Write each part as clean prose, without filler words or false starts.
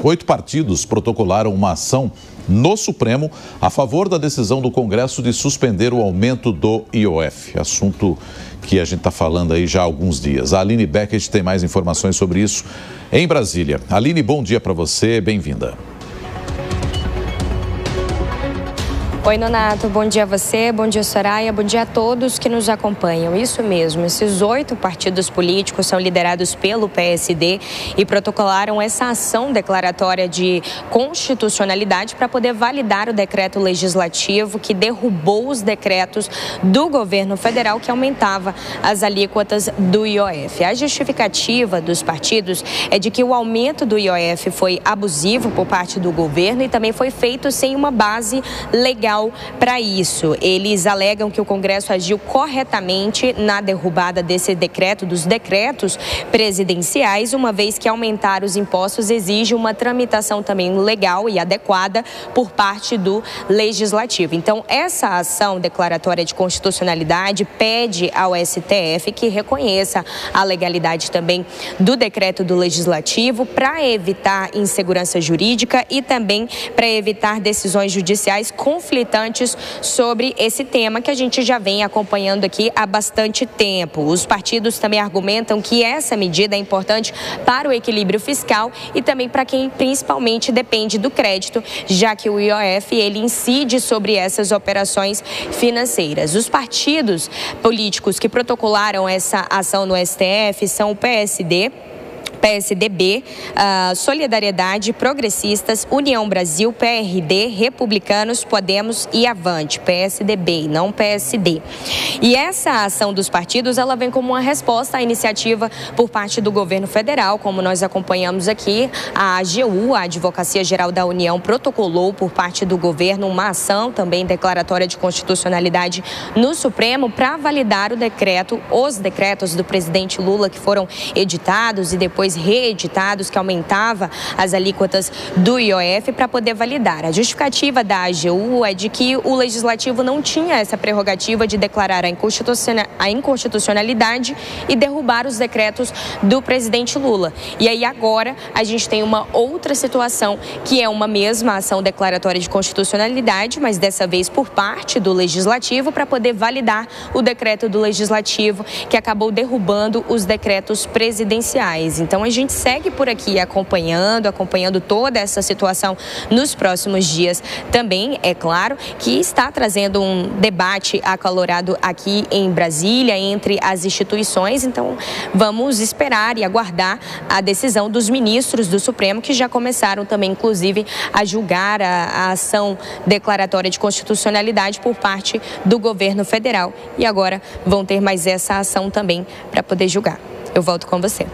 8 partidos protocolaram uma ação no Supremo a favor da decisão do Congresso de suspender o aumento do IOF, assunto que a gente está falando aí já há alguns dias. A Aline Beckett tem mais informações sobre isso em Brasília. Aline, bom dia para você, bem-vinda. Oi, Nonato, bom dia a você, bom dia, Soraya, bom dia a todos que nos acompanham. Isso mesmo, esses 8 partidos políticos são liderados pelo PSD e protocolaram essa ação declaratória de constitucionalidade para poder validar o decreto legislativo que derrubou os decretos do governo federal que aumentava as alíquotas do IOF. A justificativa dos partidos é de que o aumento do IOF foi abusivo por parte do governo e também foi feito sem uma base legal para isso. Eles alegam que o Congresso agiu corretamente na derrubada desse decreto, dos decretos presidenciais, uma vez que aumentar os impostos exige uma tramitação também legal e adequada por parte do Legislativo. Então, essa ação declaratória de constitucionalidade pede ao STF que reconheça a legalidade também do decreto do Legislativo para evitar insegurança jurídica e também para evitar decisões judiciais conflitantes sobre esse tema que a gente já vem acompanhando aqui há bastante tempo. Os partidos também argumentam que essa medida é importante para o equilíbrio fiscal e também para quem principalmente depende do crédito, já que o IOF ele incide sobre essas operações financeiras. Os partidos políticos que protocolaram essa ação no STF são o PSD, PSDB, Solidariedade, Progressistas, União Brasil, PRD, Republicanos, Podemos e Avante, PSDB, não PSD. E essa ação dos partidos, ela vem como uma resposta à iniciativa por parte do governo federal, como nós acompanhamos aqui, a AGU, a Advocacia Geral da União, protocolou por parte do governo uma ação também declaratória de constitucionalidade no Supremo para validar os decretos do presidente Lula que foram editados e depois reeditados, que aumentava as alíquotas do IOF para poder validar. A justificativa da AGU é de que o Legislativo não tinha essa prerrogativa de declarar a inconstitucionalidade e derrubar os decretos do presidente Lula. E aí agora a gente tem uma outra situação que é uma mesma ação declaratória de constitucionalidade, mas dessa vez por parte do Legislativo para poder validar o decreto do Legislativo que acabou derrubando os decretos presidenciais. Então a gente segue por aqui acompanhando toda essa situação nos próximos dias. Também é claro que está trazendo um debate acalorado aqui em Brasília entre as instituições. Então vamos esperar e aguardar a decisão dos ministros do Supremo que já começaram também, inclusive, a julgar a ação declaratória de constitucionalidade por parte do governo federal. E agora vão ter mais essa ação também para poder julgar. Eu volto com você.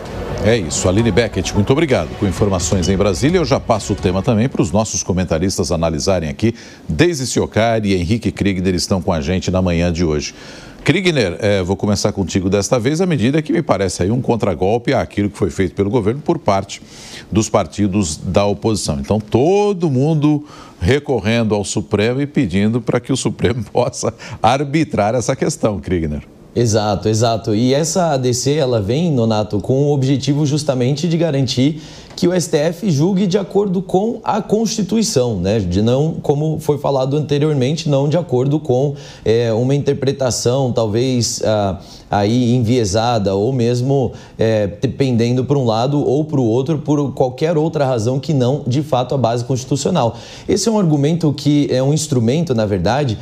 É isso, Aline Beckett, muito obrigado. Com informações em Brasília, eu já passo o tema também para os nossos comentaristas analisarem aqui. Deise Ciocari e Henrique Kriegner estão com a gente na manhã de hoje. Kriegner, vou começar contigo desta vez, à medida que me parece aí um contragolpe àquilo que foi feito pelo governo por parte dos partidos da oposição. Então, todo mundo recorrendo ao Supremo e pedindo para que o Supremo possa arbitrar essa questão, Kriegner. Exato, exato. E essa ADC, ela vem, Nonato, com o objetivo justamente de garantir que o STF julgue de acordo com a Constituição, né? De não, como foi falado anteriormente, não de acordo com uma interpretação talvez aí enviesada ou mesmo dependendo para um lado ou para o outro por qualquer outra razão que não, de fato, a base constitucional. Esse é um argumento que é um instrumento, na verdade,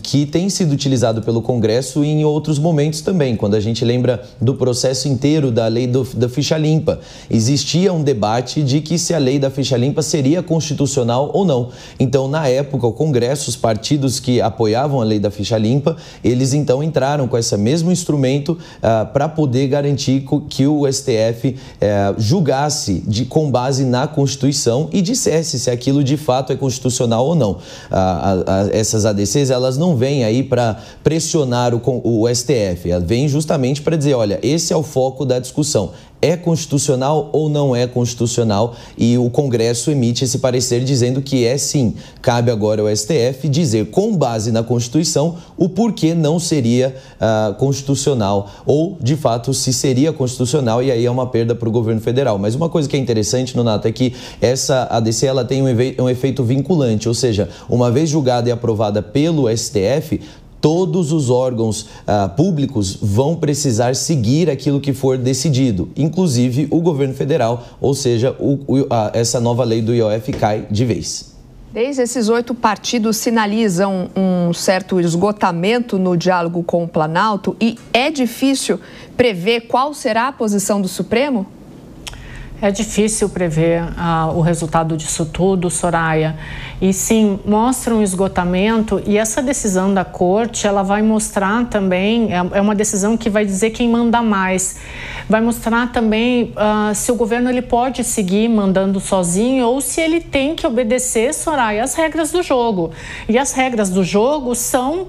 que tem sido utilizado pelo Congresso em outros momentos também. Quando a gente lembra do processo inteiro da lei da ficha limpa, existia um debate de que se a lei da ficha limpa seria constitucional ou não. Então, na época, o Congresso, os partidos que apoiavam a lei da ficha limpa, eles então entraram com esse mesmo instrumento para poder garantir que o STF julgasse com base na Constituição e dissesse se aquilo de fato é constitucional ou não. Essas ADCs, elas não vêm aí para pressionar o STF, ela vem justamente para dizer, olha, esse é o foco da discussão. é constitucional ou não é constitucional, e o Congresso emite esse parecer dizendo que é sim. Cabe agora ao STF dizer, com base na Constituição, o porquê não seria constitucional, ou, de fato, se seria constitucional, e aí é uma perda para o governo federal. Mas uma coisa que é interessante, Nonato, é que essa ADC ela tem um efeito vinculante, ou seja, uma vez julgada e aprovada pelo STF, todos os órgãos públicos vão precisar seguir aquilo que for decidido, inclusive o governo federal, ou seja, essa nova lei do IOF cai de vez. Desde esses 8 partidos sinalizam um certo esgotamento no diálogo com o Planalto e é difícil prever qual será a posição do Supremo? É difícil prever o resultado disso tudo, Soraya. E sim, mostra um esgotamento, e essa decisão da Corte, ela vai mostrar também, é uma decisão que vai dizer quem manda mais. Vai mostrar também se o governo ele pode seguir mandando sozinho ou se ele tem que obedecer, Soraya, as regras do jogo. E as regras do jogo são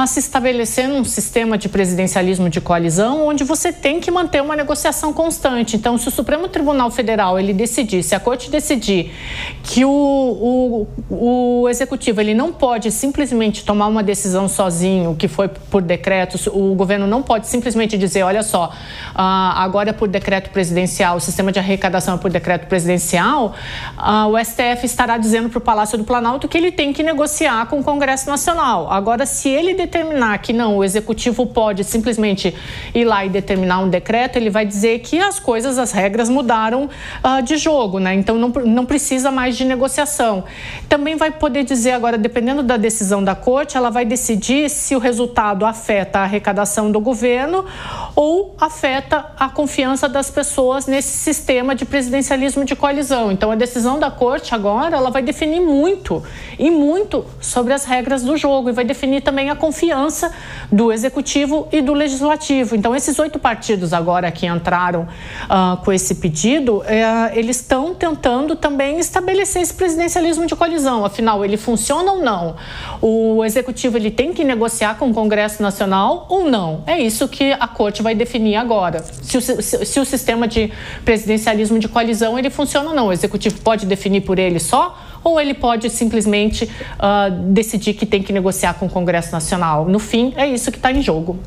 se estabelecer num sistema de presidencialismo de coalizão, onde você tem que manter uma negociação constante. Então, se o Supremo Tribunal Federal ele decidir, se a Corte decidir que o Executivo ele não pode simplesmente tomar uma decisão sozinho, que foi por decreto, o governo não pode simplesmente dizer, olha só, agora é por decreto presidencial, o sistema de arrecadação é por decreto presidencial, o STF estará dizendo para o Palácio do Planalto que ele tem que negociar com o Congresso Nacional. Agora, se ele determinar que não, o Executivo pode simplesmente ir lá e determinar um decreto, ele vai dizer que as regras mudaram de jogo, né? Então não precisa mais de negociação. Também vai poder dizer agora, dependendo da decisão da Corte, ela vai decidir se o resultado afeta a arrecadação do governo ou afeta a confiança das pessoas nesse sistema de presidencialismo de coalizão. Então a decisão da Corte agora, ela vai definir muito sobre as regras do jogo e vai definir também a confiança do Executivo e do Legislativo. Então esses 8 partidos agora que entraram com esse pedido, eles estão tentando também estabelecer esse presidencialismo de coalizão. Afinal, ele funciona ou não? O Executivo ele tem que negociar com o Congresso Nacional ou não? É isso que a Corte vai definir agora. Se o sistema de presidencialismo de coalizão ele funciona ou não. O Executivo pode definir por ele só ou ele pode simplesmente decidir que tem que negociar com o Congresso Nacional? No fim, é isso que está em jogo.